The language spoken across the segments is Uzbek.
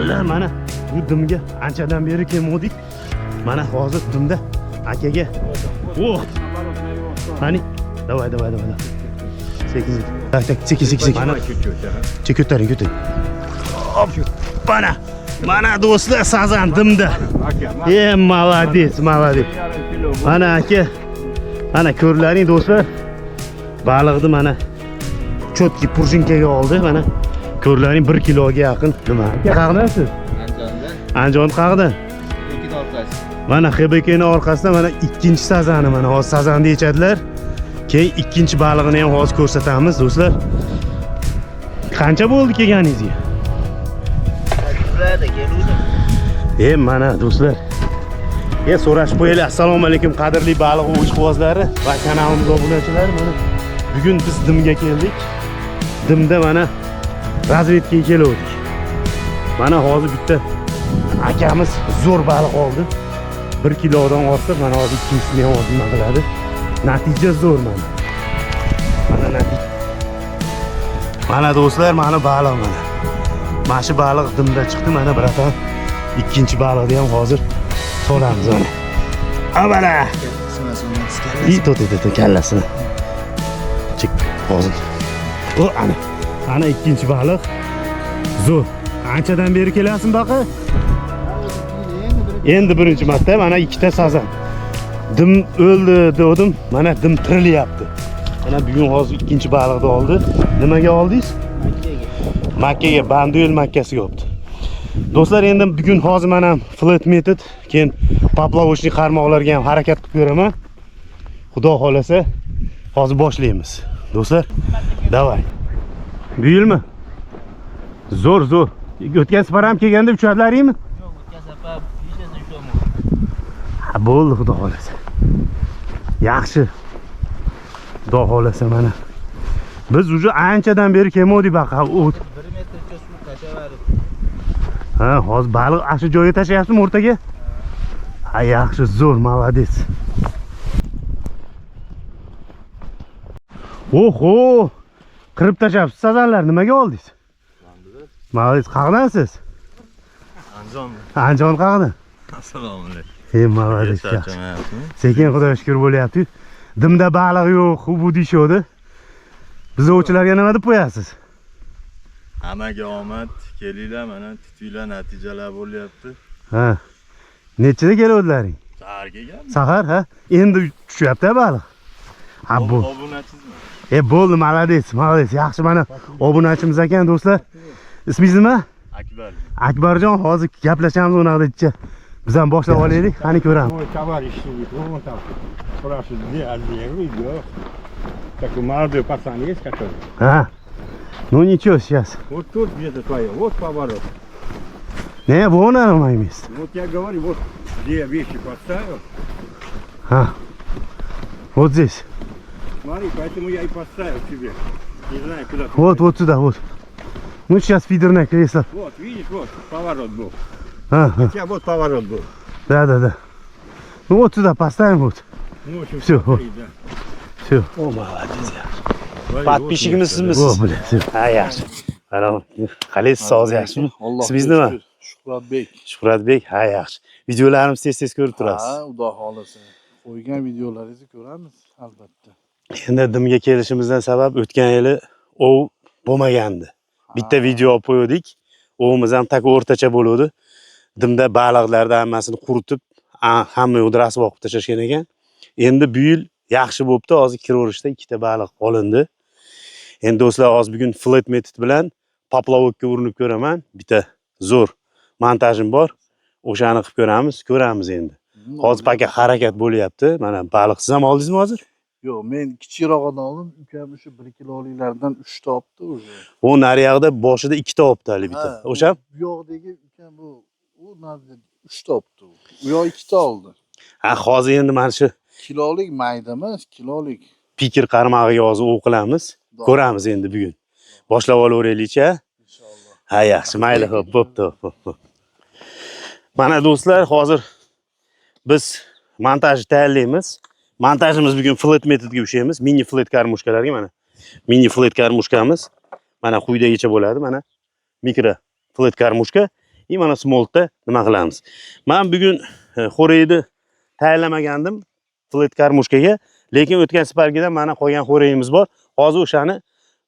O'g'illar, mana bu dimga anchadan beri kelmodik. Mana hozir dimda akaga. Oh! Hani? Давай. Sekin. Tak, sekin. Mana ko'taring. Hop. Mana do'stlar, sazan dimda. Молодец. Mana aka. Mana ko'rlaring do'stlar. Baliqni mana chotki purjinkaga oldi. Mana ko'rlaring 1 kiloga yaqin. Nima? Qaqdasiz? Andijon qaqdan. Mana HBKning orqasida mana ikkinchi sazani, mana hozir sazanni yechadilar. Keyin ikkinchi balig'ini ham hozir ko'rsatamiz do'stlar. Qancha bo'ldi kelganingizga? Mana do'stlar. So'rashib qo'yaylik. Assalomu alaykum qadrli baliq o'chqozlari va kanalimiz obunachilari. Mana bugun biz dimga keldik. Dimda mana razvedkaga keldik. Mana hozir bitta akamiz zo'r baliq oldi. 1 kilodan ortiq, mana hozir ikkinchisini ham olib qiladi. Natija zo'r mana. Mana natija. Mana do'stlar, mana baliq mana. Mana shu baliq dimda chiqdi, mana biratan ikkinchi baliqni ham hozir solamiz mana. Avvala. To'ti kallasini. Chik hozir. O ana ikkinchi baliq. Zo'r. Anchadan beri kelasizmi baqa? Endi birinchi marta mana ikkita sazan. Dim o'ldi dedim, mana dim tirilyapti. Mana bugun hozir ikkinchi baliqni oldi. Nimaga oldingiz? Makkaga, Banduel makkasiga olibdi. Do'stlar, endi bugun hozir mana flat method, keyin poplavочный qarmoqlarga ham harakat qilib ko'raman. Xudo xolasa, hozir boshlaymiz. Do'stlar, davay. Buyilmi? Zo'r. O'tgan safar ham kelganda uchadlaringmi? Yo'q, o'tgan safar hechasini ushlamadim. Bo'ldi, xudo xolasa. Yaxshi. Xudo xolasa mana. Biz уже anchadan beri kelmodik baqa. 1 metrcha suv tashaverib. Hozir baliq shu joyga tashlayapsizmi o'rtaga? Yaxshi, zo'r, молодец. Oho! Qirib tashlabsiz sazanlar, nimaga oldingiz? Молодец, qaqdansiz? Andijon qaqdan. Assalomu alaykum. Молодец. Sekin xudoga shukr bo'lyapti. Dimda baliq yo'q, bu deyshodi. Biz ovchilarga nima deb qo'yasiz? Hammaga omad, kelinglar, mana tutuvlar natijalar bo'lyapti. Nechida keluvdilaring? Sahar kelgan. Sahar, endi tushyapti baliq. Bu. Obunachizmi? Bo'ldi, молодец. Yaxshi, mana obunachimiz ekan do'stlar. Ismingiz nima? Akbar. Akbarjon, hozir gaplashamiz o'naqdacha. Biz ham boshlab olaylik, qani ko'ramiz. Товарищ, он там спрашивает, где Альберу идет. Такой молодой пацан есть который? Ну ничего, сейчас. Вот тут где-то твое, вот поворот. Не, вон оно мое место. Вот я говорю, вот где я вещи поставил. Вот здесь. Смотри, поэтому я и поставил тебе. Не знаю, куда ты. Вот сюда, вот. Ну сейчас фидерное кресло. Вот, видишь, вот поворот был. У тебя вот поворот был. Да. Ну вот сюда поставим вот. Ну, в общем, Все, смотри, вот. да. Все. O, молодец. Смотри, Подписчигimizmi O, siz? bilan. Yaxshi. Mana qalaysiz, sog'ingiz yaxshimi? Ismingiz nima? Shuhratbek. Shuhratbek. Yaxshi. Videolarimiz tez ko'rib turasiz. Xudo xolasa. Qo'ygan videolaringizni ko'ramiz, albatta. Endi dimga kelishimizdan sabab o'tgan yili ov bo'lmagandi. Bitta video olib qo'ydik. Ovimiz ham tak o'rtacha bo'ldi. Dimda baliqlarni hammasini quritib, hamma yo'qni rasvo qilib tashlashgan ekan. Endi bu yil yaxshi bo'libdi. Hozir kiraverishda ikkita baliq olindi. Endi do'stlar, hozir bugun flat method bilan poplavokka urinib ko'raman. Bitta zo'r montajim bor. O'shani qilib ko'ramiz endi. Hozir paka harakat bo'lyapti. Mana baliq siz ham oldingizmi hozir? Yo'q, men kichikroqdan oldim. Ukam o'sha 1 kiloliklardan 3 ta olibdi o'sha. U nariyog'ida boshida 2 ta olibdi hali bitta. O'sha? Bu yoqdagi ukam u narida 3 ta olibdi. U yoq 2 ta oldi. Hozir endi mana shu Kilolik mayda emas, kilolik. pikir qarmog'iga hozir o'q qilamiz. Ko'ramiz endi bugun. Boshlab olaveraylik-chi. Inshaalloh. Yaxshi, mayli, xo'p, bo'pti. Mana do'stlar, hozir biz montajni tayyorlaymiz. Montajimiz bugun flat metodga o'xshaymiz. Mini flat karmushkalarga mana. Mini flat karmushkamiz mana quyidagicha bo'ladi, mana. Mikro flat karmushka. mana smoltda nima qilamiz. Men bugun xo'reyni tayyorlamagandim flet karmushkaga, lekin o'tgan safargidan mana qolgan xo'reyimiz bor. Hozir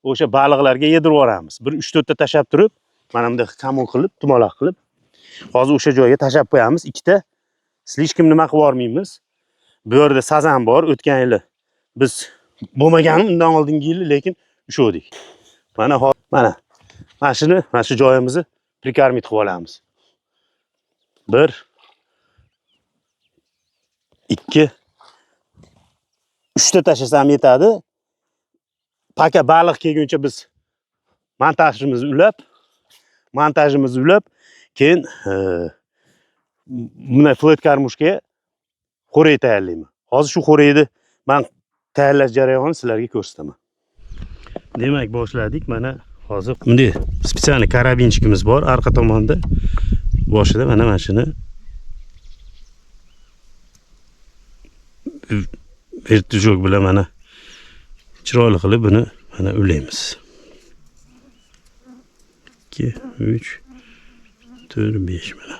o'sha baliqlarga yedirib yuboramiz. Bir 3-4 ta tashab turib, mana bunday kamon qilib, tumaloq qilib, hozir o'sha joyga tashab qo'yamiz. Ikkita slishkim nima qilib yormaymiz. Bu yerda sazan bor. O'tgan yili biz bo'lmagani undan oldingi yili lekin ushdik. Mana shu joyimizni prikarmit qilib olamiz. 1 2 3 ta tashlasam yetadi. Paka baliq kelguncha biz montajimizni ulab, keyin buni flet karmushkaga xo'rey tayyorlayman. Hozir shu xo'reyni men tayyorlash jarayonini sizlarga ko'rsataman. Demak, boshladik. Mana hozir bunday spetsialniy karabinchikimiz bor orqa tomonda. Boshida mana shuni vertijok bilan mana chiroyli qilib buni mana ulaymiz. 2 3 4 5 mana.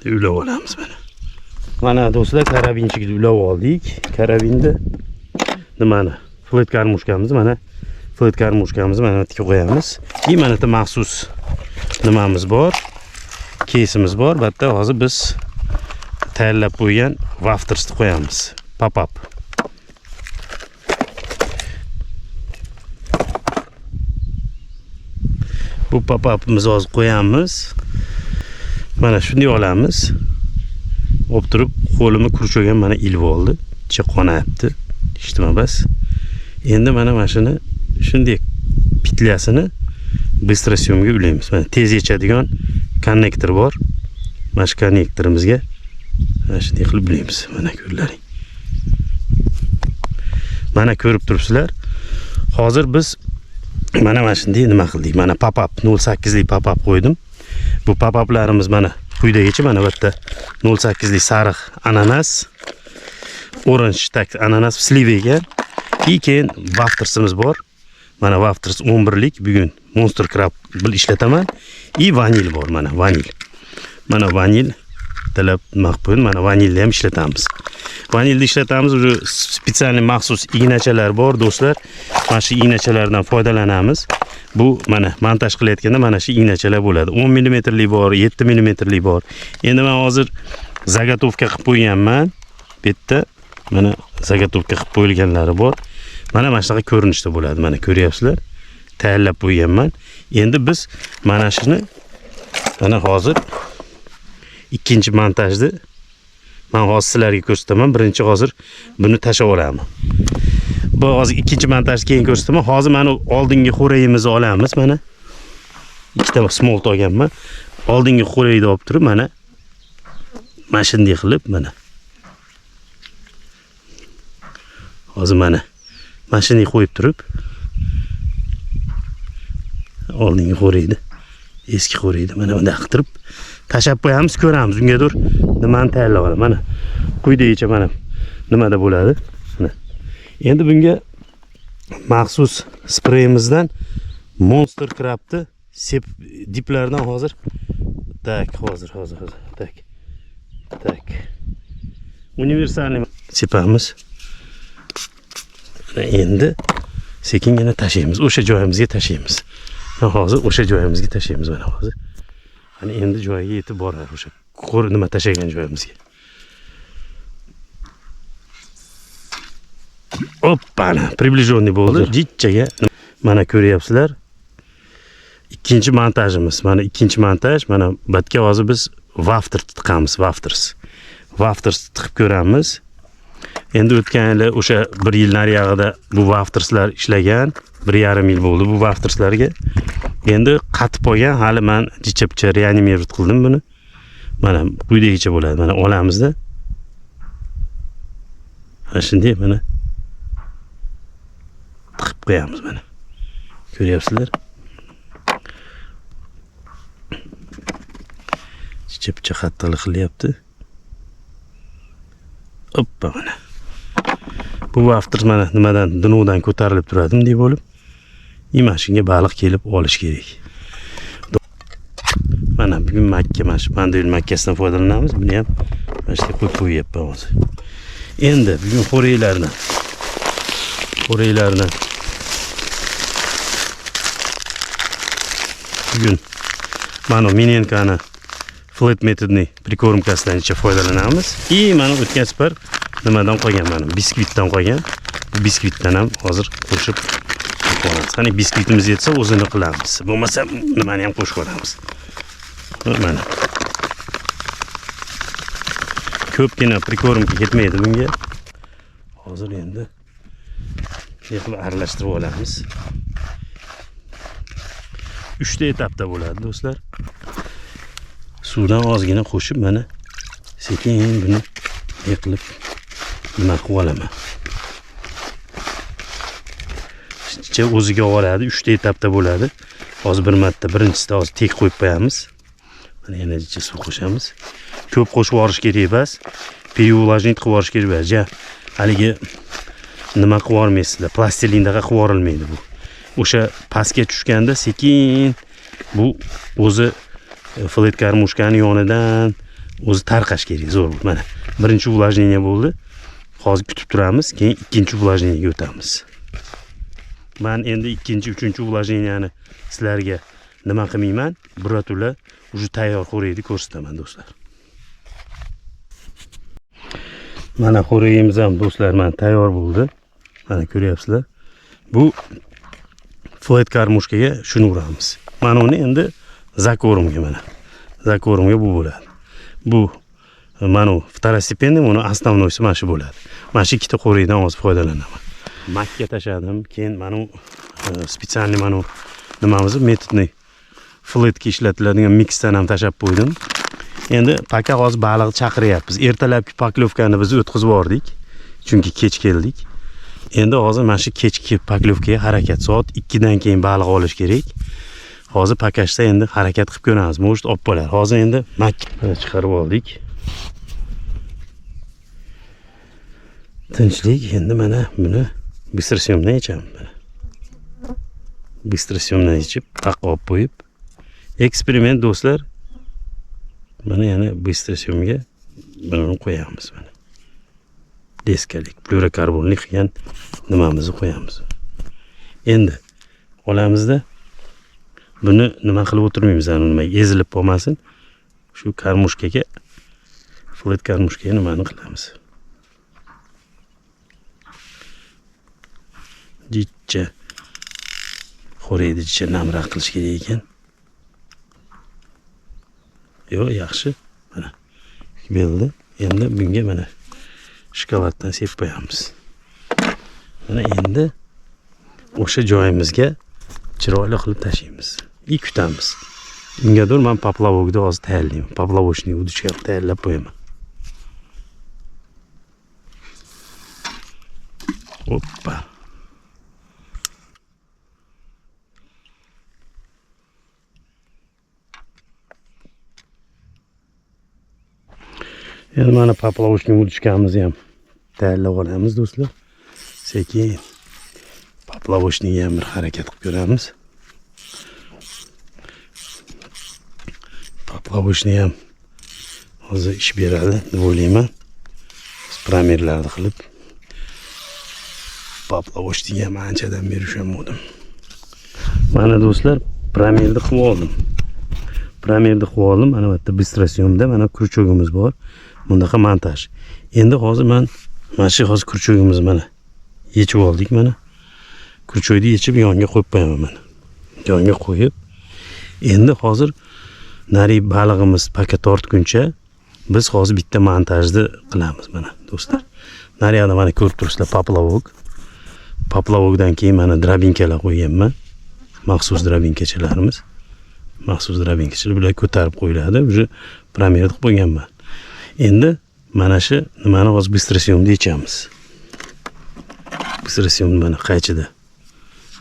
Ulab olamiz mana. Mana do'stlar, karabinchikni ulab oldik. Karabinda nimani? Flet karmushkamizni mana tikib qo'yamiz. Mana bitta maxsus nimamiz bor. Keysimiz bor. Bitta hozir biz tayyorlab qo'ygan waftersni qo'yamiz. Pop-up. Bu pop-upimizni hozir qo'yamiz. Mana shunday olamiz. Olib turib, qo'limni kurcho'gan mana ilib oldi. Ichi qonayapti. Eshitma bas. Endi mana shuni shunday pitlyasini bыстро syomga ulaymiz. Mana tez yechadigan konnektor bor. Mana shu konnektorimizga mana shunday qilib ulaymiz. Mana ko'rlaring. Mana ko'rib turibsizlar. Hozir biz mana shunday nima qildik? Mana pop-up 0.8 lik pop-up qo'ydim. Bu pop-uplarimiz mana quyidagicha, mana bu yerda 0.8 lik sariq ananas, orange tak ananas slive ekan. Keyin waftersimiz bor. Mana wafters 11 lik bugun Monster Crab bil ishlataman. Vanil bor, mana vanil. Mana vanil talab maqbul, mana vanilni ham ishlatamiz. Vanilni ishlatamiz, o'sha spetsialniy maxsus ignachalar bor do'stlar. Mana shu ignachalardan foydalanamiz. Bu mana montaj qilayotganda mana shu ignachalar bo'ladi. 10 mm lik bor, 7 mm lik bor. Endi men hozir zagotovka qilib qo'yganman. Bu yerda mana zagotovka qilib qo'yilganlari bor. Mana shunaqa ko'rinishda bo'ladi. Mana ko'ryapsizlar. Tayyorlab qo'yganman. Endi biz mana shuni mana hozir ikkinchi montajni men hozir sizlarga ko'rsataman. Birinchi hozir buni tashab olaman. Bu hozir ikkinchi montajni keyin ko'rsataman. Hozir mana oldingi xo'reyimizni olamiz. Mana ikkita smolt olganman. Oldingi xo'reyni olib turib mana shunday qilib mana hozir mana shunday qo'yib turib oldingi xo'reyni, eski xo'reyni mana bunday qilib tashab qo'yamiz, ko'ramiz. Ungadir nimani tayyorlab olaman. Mana quyidagicha mana nimada bo'ladi. Mana. Endi bunga maxsus spreyimizdan Monster Crab'ni diplardan hozir hozir universalniy sepamiz. Endi sekingina tashlaymiz. O'sha joyimizga tashlaymiz. Hozir o'sha joyimizga tashlaymiz mana hozir. Mana endi joyiga yetib borar o'sha nima tashlagan joyimizga. Oppana, приближенный bo'ldi. Jichchaga mana ko'ryapsizlar. Ikkinchi montajimiz. Mana ikkinchi montaj. Mana batga hozir biz wafter tiqamiz, wafters tiqib ko'ramiz. Endi o'tgan yil o'sha 1 yil nariyog'ida bu wafterslar ishlagan. 1,5 yil bo'ldi bu wafterslarga. Endi qatib qolgan, hali men jichcha reanimirovat qildim buni. Mana quyidagicha bo'ladi. Mana olamizda. Mana shunday mana tiqib qo'yamiz mana. Ko'ryapsizlar? Jichcha qattiqlik qilyapti. Oppa mana. Bu vaqtda mana nimadan dinuvdan ko'tarilib turadim deb bo'lib, mashinaga baliq kelib olish kerak. Mana bugun makka mandavil makkasidan foydalanamiz. Buni ham mana shu qo'yib qo'yapman hozir. Endi bugun xo'raylarni bugun mana Minenkani flat metodni prikormkasidan foydalanamiz. Mana o'tgan safar nimadan qolgan, mana biskvitdan qolgan. Bu biskvitdan ham hozir qo'shib qo'yamiz. Qani biskvitimiz yetsa o'zini qilamiz. Bo'lmasa nimani ham qo'shib qo'yamiz. Mana ko'pgina prikormka ketmaydi bunga. Hozir endi qilib aralashtirib olamiz. 3 ta etapda bo'ladi do'stlar. Suvdan ozgina qo'shib mana sekin buni qilib nima qilib olaman. Ichiga o'ziga oladi, 3 ta etapda bo'ladi. Hozir bir marta birinchisida hozir tek qo'yib qo'yamiz. Mana yana ichiga suv qo'shamiz. Ko'p qo'shib yuborish kerak emas. Переувлажнить qilib yuborish kerak emas. Haligi nima qilib yubormaysizlar, plastilindaqa qilib yuborilmaydi bu. O'sha pastga tushganda sekin bu o'zi flat karmushkani yonidan o'zi tarqash kerak, zo'r. Mana birinchi увлажнение bo'ldi. Hozir kutib turamiz, keyin ikkinchi увлажнениеga o'tamiz. Men endi ikkinchi, uchinchi увлажнениeni sizlarga nima qilmayman, birato'la уже tayyor xo'rayni ko'rsataman do'stlar. Mana xo'rayimiz ham do'stlar mana tayyor bo'ldi. Mana ko'ryapsizlar. Bu flat karmushkaga shuni uramiz. Mana uni endi zakorumga mana. Zakorumga bu bo'ladi. Bu mana второстепенный, uni основnoysi mana shu bo'ladi. Mana shu ikkita xo'raydan hozir foydalanaman. Makka tashadim, keyin mana spesialniy mana nimamiz metodni flatga ishlatiladigan mixdan ham tashab qo'ydim. Endi paka hozir baliq chaqiryapmiz. Ertalabki paklovkani biz o'tkazib yubordik, chunki kech keldik. Endi hozir mana shu kechki paklovkaga harakat. Soat 2 dan keyin baliq olish kerak. Hozir pakashda endi harakat qilib ko'ramiz. Может, olib qolar. Hozir endi makka chiqarib oldik. Tinchlik. Endi mana buni bistrsiyomdan ichaman. Bistrsiyomdan ichib, taqqa olib qo'yib, eksperiment do'stlar. Mana yana bistrsiyomga buni qo'yamiz mana. Deskalik, fluorokarbonli qilgan nimamizni qo'yamiz. Endi olamizda buni nima qilib o'tirmaymiz, nima ezilib qolmasin. Shu karmushkaga, flat karmushkaga nimani qilamiz? Jicha xo'raydi, jicha namroq qilish kerak ekan. Yo'q, yaxshi. Mana bo'ldi. Endi bunga mana shokoladdan sepib qo'yamiz. Mana endi o'sha joyimizga chiroyli qilib tashlaymiz. Kutamiz. Ungadir men poplavokni hozir tayyorlayman. Poplavokni udishga tayyorlab qo'yaman. Hoppa. Endi mana poplavokni udishkamizni ham tayyorlab olamiz do'stlar. Sekin poplavokni ham bir harakat qilib ko'ramiz. Poplavokni ham hozir ish beradi deb o'ylayman. Spramerlarni qilib poplavokni ham anchadan beri ushlamodim. Mana do'stlar, pramerni qilib oldim. Pramerni qilib oldim. Mana bu yerda bistrsiyomda mana krючогimiz bor. Bundaqa montaj. Endi hozir mana shu hozir krючогimiz mana yechib oldik mana. Krючогni yechib yonga qo'yib qo'yaman mana. Yonga qo'yib, endi hozir nari balig'imiz paka tortguncha biz hozir bitta montajni qilamiz mana do'stlar. Nari yoqda mana ko'rib turibsizlar poplavok. Poplavokdan keyin mana drabinkalar qo'yganman. Maxsus drabinkachalarimiz. Maxsus drabinkachalar bular ko'tarib qo'yiladi. Uje pramer qilib qo'yganman. Endi mana shu nimani hozir bistrsiyomda yechamiz. Bistrsiyomni mana qaychida.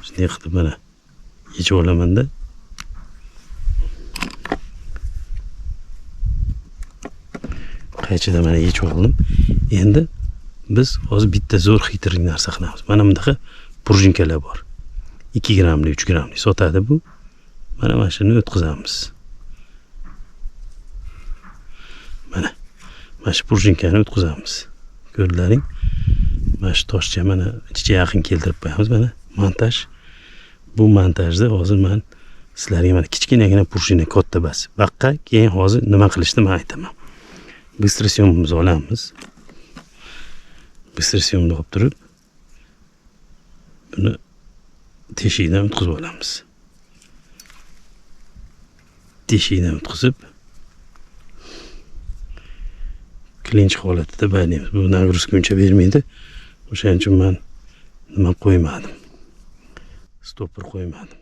Shunday qilib mana yechib olaman-da. Qaychida mana yechib oldim. Endi biz hozir bitta zo'r xitrik narsa qilamiz. Mana bunaqa prujinkalar bor. 2 grammli, 3 grammli sotadi bu. Mana shuni o'tkazamiz. Mana shu prujinkani o'tkazamiz. Ko'rdilaring? Mana shu toshcha mana ichiga yaqin keltirib qo'yamiz. Mana montaj. Bu montajda hozir men sizlarga mana kichkinagina prujina katta bas. Baqqa keyin hozir nima qilishni men aytaman. Bыстро съемimizni olamiz. Bыстро съемni olib turib buni teshigidan o'tkazib olamiz. Teshigidan o'tkazib klinch holatida baylaymiz. Bu nagruzka uncha bermaydi. O'shaning uchun men nima qo'ymadim. Stopper qo'ymadim.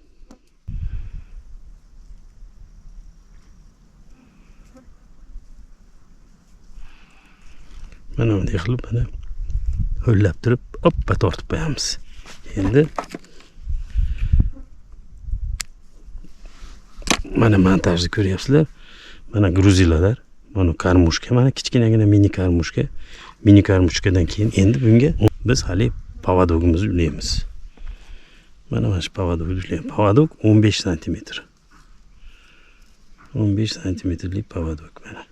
Mana bunday qilib mana ho'llab turib, oppa tortib qo'yamiz. Endi mana montajni ko'ryapsizlar. Mana gruzilalar, mana karmushka, mana kichkinagina mini karmushka. Mini karmushkadan keyin endi bunga biz hali поводогimizni ulaymiz. Mana shu поводогni ulaymiz. Поводок 15 cm. 15 cmlik поводок mana.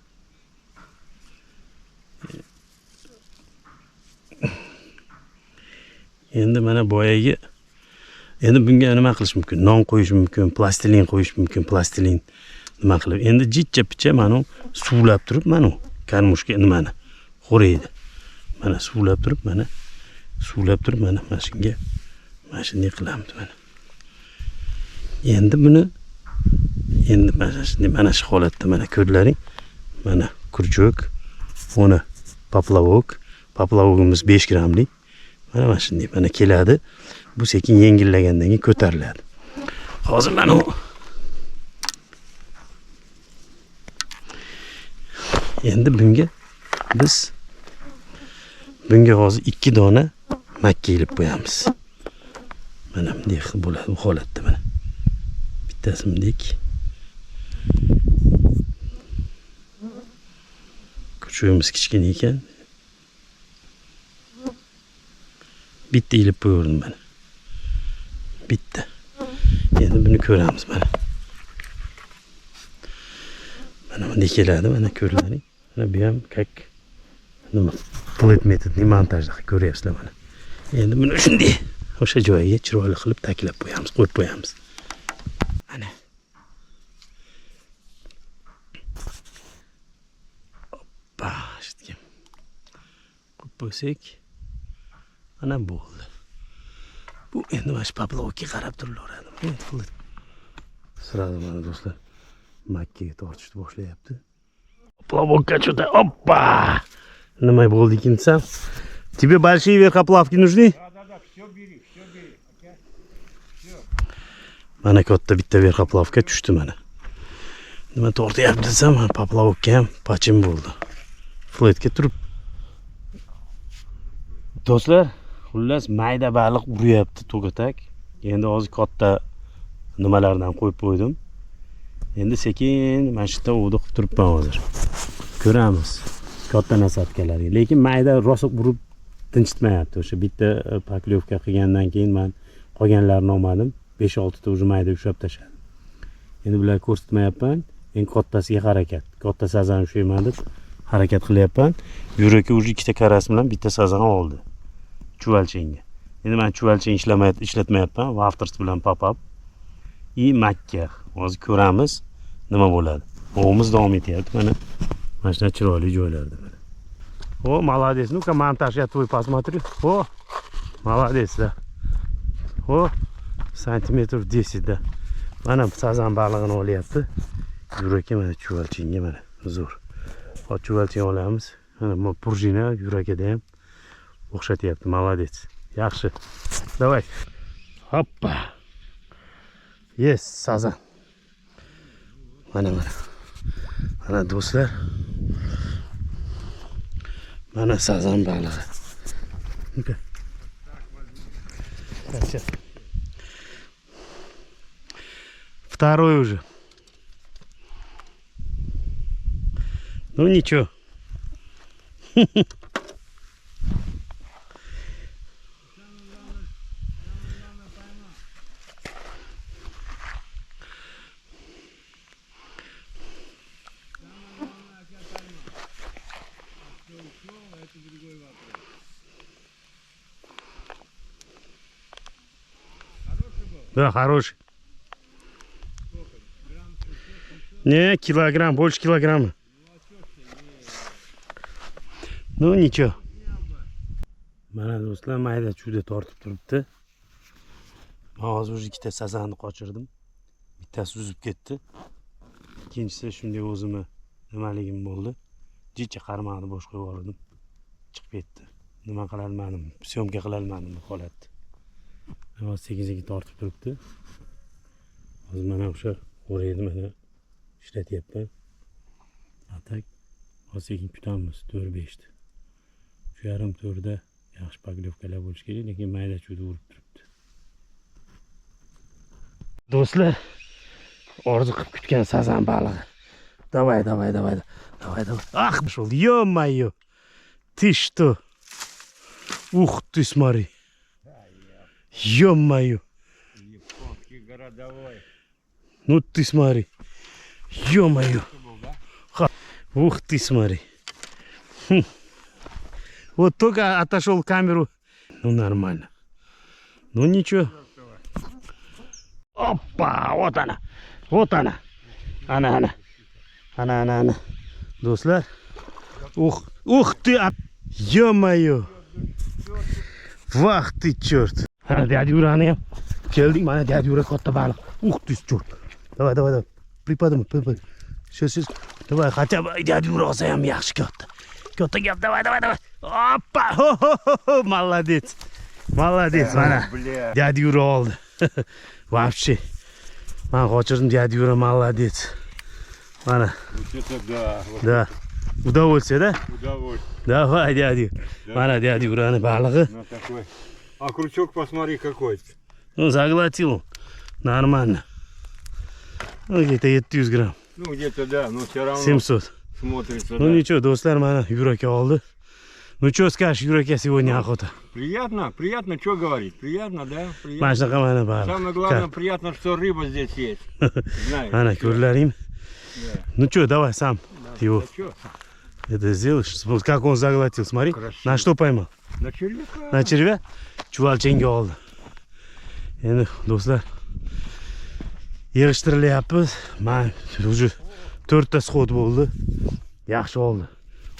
Endi mana boyagi endi bunga nima qilish mumkin? Non qo'yish mumkin, plastilin qo'yish mumkin, plastilin nima qilib. Endi jichcha-picha mana suvlab turib, mana karmushka nimani xo'raydi. Mana suvlab turib, mana shunga mana shunday qilamiz mana. Endi buni mana shu holatda mana ko'rlaring. Mana kurchok, ona poplavogimiz 5 grammlik. Mana shunday mana keladi. Bu sekin yengillagandan keyin ko'tariladi. Hozir mana endi bunga hozir 2 dona makka ilib qo'yamiz. Mana bunday bo'ladi bu holatda mana. Bittasi bunday. Kuchugimiz kichkina ekan. Bitta ilib qo'ydim mana. Bitta. Endi buni ko'ramiz mana. Mana bunday keladi, mana ko'rlaring. Mana bu ham как nima flat metodli montajda ko'ryapsizlar mana. Endi buni shunday o'sha joyiga chiroyli qilib taklab qo'yamiz, qo'yib qo'yamiz. Mana. Hoppa, shitga. Qo'yib qo'ysak mana bo'ldi. Bu endi mana shu poplavga qarab turilaveradi. Sirada mana do'stlar makkaga tortishni boshlayapti. Poplavka что-то. Опа! Nima bo'ldi ekan desam? Тебе большие верхоплавки нужны? Да, все бери. Mana katta bitta verxoplavka tushdi mana. Nima tortyapti desam, poplavka ham pachim bo'ldi. Fletga turib. Do'stlar, xullas mayda baliq uryapti to'gatak. Endi hozir katta nimalardan qo'yib qo'ydim. Endi sekin mana shu yerda o'di qilib turibman hozir. Ko'ramiz katta nasatkalarga. Lekin mayda rosa urib tinchitmayapti. O'sha bitta paklyovka qilgandan keyin men qolganlarini olmadim. 5-6 ta уже mayda ushlab tashladim. Endi bularni ko'rsatmayapman. Eng kattasiga harakat. Katta sazan ushlayman deb harakat qilyapman. Yurakka уже 2 ta karas bilan bitta sazan oldi. Chuvalchenga. Endi men chuvalchen ishlatmayapman. Wafters bilan pop-up. И makka. Hozir ko'ramiz nima bo'ladi. O'g'imiz davom etyapti mana. Mana shunday chiroyli joylarda mana. O, молодец. Ну-ка, монтаж я твой посмотрю. О, молодец, да. O, santimetr 10, da. Mana sazan balig'ini olyapti. Yurakka mana chuvalchenga mana zo'r. Hozir chuvalchen olamiz. Mana bu prujina yurakada ham o'xshatyapti. Молодец. Yaxshi. Давай. Hoppa. Yes, sazan. Mana. Mana do'stlar. Mana sazan balig'i. Okay. Сейчас. Второй уже. Ну ничего. Да, хороший. Не, килограмм, больше килограмма. Ну, ничего. Mana do'stlar, mayda chuda tortib turibdi. Men hozir o'zi ikkita sazanni qochirdim. Bittasi uzib ketdi. Ikkinchisi shunday o'zimni nimaligim bo'ldi. Jicha qarmag'ini bosh qo'yib yubordim. Chiqib ketdi. Nima qila olmadim, syomka qila olmadim bu holatni. Hozir sekin-sekin tortib turibdi. Hozir mana o'sha o'rayni mana ishlatyapman. Atak. Hozir sekin kutamiz 4-5 ta. Shu yarim to'rda yaxshi poglovkalar bo'lishi kerak, lekin mayda chuda urib turibdi. Do'stlar, orzu qilib kutgan sazan balig'i. Давай. Ах, пошел, ё-моё. Ты что? Ух ты, смотри. Ё-моё. Японский городовой. Ну ты смотри. Ё-моё. Ух ты, смотри. Вот только отошел камеру. Ну нормально. Ну ничего. Опа, вот она. Вот она. Она. Do'stlar. Ух ты, ё-моё. Vah ты черт. Ana dad Yurani ham. Keldik, mana dad Yura katta baliq. Ух ты черт. Давай. Припадам. Сейчас. Давай, хотя бы dad Yura olsa ham yaxshi katta. Katta gap, давай. Опа! Хо-хо-хо, молодец. Mana. Dad Yura oldi. Вообще. Men qochirdim, dad Yura молодец. Mana. Это да. Да. Удовольствие, да? Удовольствие. Давай, дядя. Mana dad Yurani balig'i. Ну такой. А крючок посмотри какой. Ну, заглотил. Нормально. Ну, где-то 700 грамм. Ну где-то да, но все равно 700. смотрится. Ну Да. ничего, do'stlar, mana Yuraka oldi. Ну что скажешь, Yuraka, сегодня охота? Приятно, что говорить? Приятно, да? Приятно. Mana shunaqa mana baliq. Самое главное, приятно, что рыба здесь есть. Знаешь. Mana ko'rlaringmi? Да. Ну что, давай сам его Да чё? это сделаешь. Вот как он заглотил, смотри. Красиво. На что поймал? На червяка. На червя? Chuvalchenga oldi. Endi do'stlar, yig'ishtirilyapmiz. Men уже 4 ta sxod bo'ldi. Yaxshi oldi.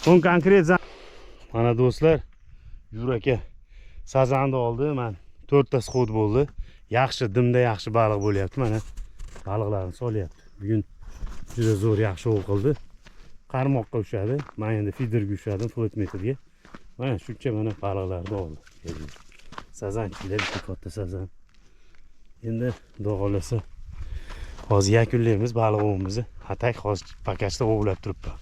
Он konkret mana do'stlar, Yuraka sazanni oldi. Men 4 ta sxod bo'ldi. Yaxshi, dimda yaxshi baliq bo'lyapti. Mana baliqlarni solyapti. Bugun juda zo'r yaxshi ov qildi. Qarmoqqa ushadi. Men endi feederga ushadim, float meterga. Mana shuncha mana baliqlarni oldi. Sazanchilar, bitta katta sazan. Endi xudo xolasa hozir yakunlaymiz baliq ovimizni. Atak hozir pakachda ovlab turibman.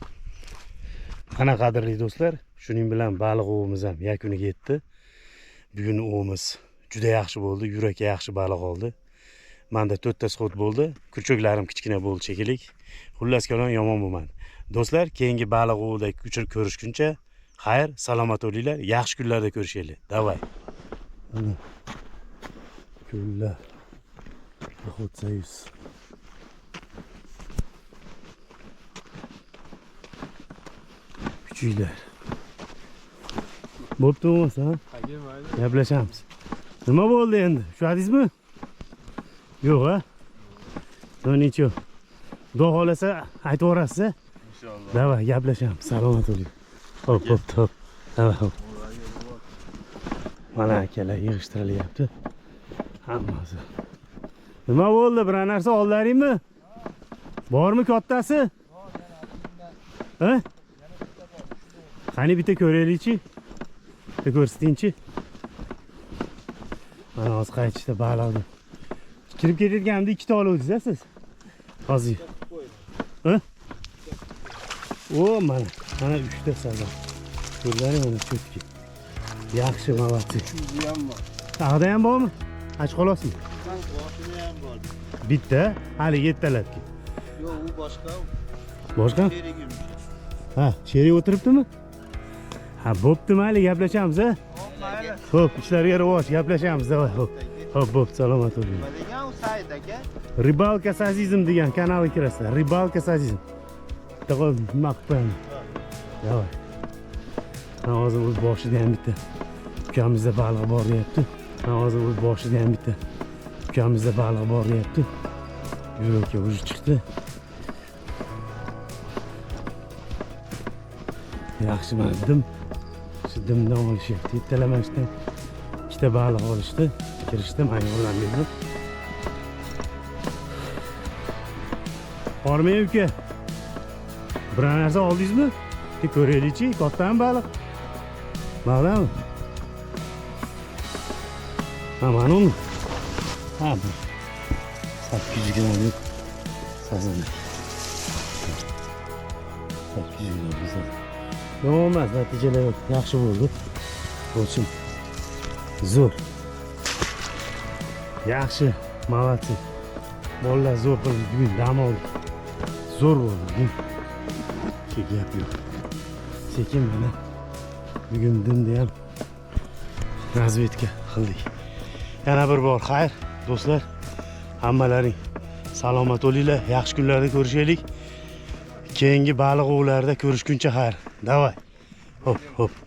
Mana qadrli do'stlar, shuning bilan baliq ovimiz ham yakuniga yetdi. Bugun ovimiz juda yaxshi bo'ldi. Yuraka yaxshi baliq oldi. Menda 4 ta sxod bo'ldi. Kurchoklarim kichkina bo'ldi shekilli. Xullas kalom yomon bo'lmadi. Do'stlar, keyingi baliq ovida ko'rishguncha xayr, salomat bo'linglar. Yaxshi kunlarda ko'rishaylik. Davay. Ana. Kunlar. Охот Союз. Kuchinglar. Bo'pti bo'lmasa, gaplashamiz. Nima bo'ldi endi? Ushladingizmi? Yo'q, ha? No nechun. Xudo xolasa aytib yuborasiz, a? Inshaalloh. Davay, gaplashamiz. Salomat bo'ling. Hop. Davay. Mana akalar yig'ishtirilyapti. Hammasi. Nima bo'ldi? Bir narsa oldlaringmi? Bormi kattasi? Ha? Qani bitta ko'raylikchi. Bitta ko'rsatingchi. Mana hozir qaytishda baliqni. Kirib ketayotganimda 2 ta oluvdingiz-a siz? Hozir. Ha? O, mana 3 ta sazan. Ko'rlaring mana cho'tki. Yaxshi, молодцы. Taqda ham bormi? Ach xolasmi? Boshini ham bor. Bitta, hali yettalatki. Yo'q, u boshqa. Boshqa? Sherigim. Ha, sherik o'tiribdimi? Ha, bo'pti, mayli gaplashamiz, ha? Xo'p, ishlarga rivoj, gaplashamiz, davay. Xo'p, bo'pti, salomat bo'ling. Nima degan u Said aka? Ribalka Sazizm degan kanalga kirasizlar. Ribalka Sazizm. Bitta nima qilib qo'yaman. Davay. Hozir o'z boshida ham bitta ukamizda baliq bor deyapti. Hozir o'z boshida ham bitta ukamizda baliq bor deyapti. Yo'lga o'zi chiqdi. Yaxshi mana dim. Shu dimdan olishyapti. Yettalamasdan ikkita baliq olishdi. Kirishdi, menga yordam berdi. Bormi uka? Biror narsa oldingizmi? Ko'raylikchi, kattami baliq? Ma'lum. Ha, ma'lum. Ha, 800 gram deb sazadi. 800 gram bizda. Yo'qmas, natijalar yaxshi bo'ldi. Bo'lsin. Zo'r. Yaxshi, молодцы. Bolalar zo'r qildi, bugun dam oldi. Zo'r bo'ldi. Gap yo'q. Sekin mana bugun dimda ham razvedka qildik. Yana bir bor xayr do'stlar. Hammalaring salomat bo'linglar. Yaxshi kunlarda ko'rishaylik. Keyingi baliq ovlarida ko'rishguncha xayr. Davay. Hop hop.